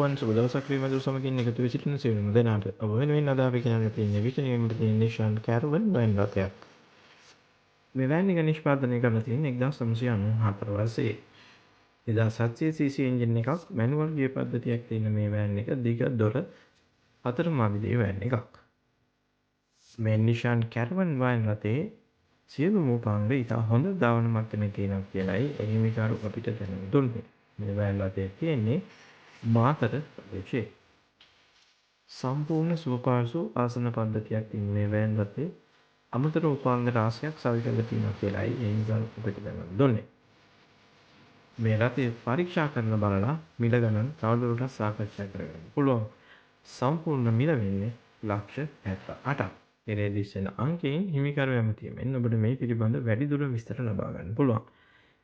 තෙරුවන් සුබ දවසක් වේවා සමගින් එකතු වෙ සිටින සියලුම දෙනාට ඔබ වෙනුවෙන් අද අපි කියන්න තියෙන විෂයයෙන් තියෙන නිශාන්ත කැරවන් වයින් රථයක්. මේ වෑන් එක නිෂ්පාදනය කරලා තියෙන්නේ 1994 වර්ෂයේ. 2700 cc එන්ජින් එකක් මැනුවල් ගියර් පද්ධතියක් තියෙන මේ වෑන් එක දිග දොර 4 මාවිලේ වෑන් එකක්. මේ නිශාන්ත කැරවන් වයින් රථයේ සියලුම උපාංග ඉතා හොඳ ධාවන මට්ටමේ තියෙනවා කියලායි එහිමිකරු අපිට දැනුම් දුන්නේ. මේ වෑන් රථය තියෙන්නේ මාතර ප්‍රදේශයේ. සම්පූර්ණ සුවපාර්ශ්ව ආසන පද්ධතියක් තියෙන මේ වෑන් රථයේ අමතර උපාංග රාශියක් සවි කරලා තියෙනවා කියලායි එහිමිකරු අපිට දැනුම් දුන්නේ. මේ රථය පරීක්ෂා කරලා බලලා මිල ගණන් තවදුරටත් සාකච්ඡා කරගන්න පුළුවන්. සම්පූර්ණ මිල වෙන්නේ ලක්ෂ 78ක්. එරේ දිස්සෙන අංකයෙන් හිමිකරු ඇමතියමෙන් ඔබට මේ පිළිබඳ වැඩිදුර විස්තර ලබා ගන්න පුළුවන්.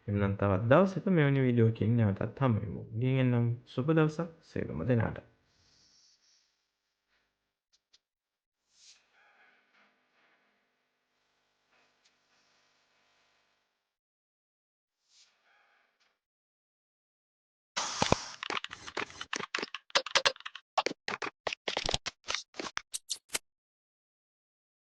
එන්නම් තවත් දවසක මෙවැනි වීඩියෝකින් නැවතත් හමු වෙමු. ගිහින් එන්නම් සුබ දවසක් සියලුම දෙනාට.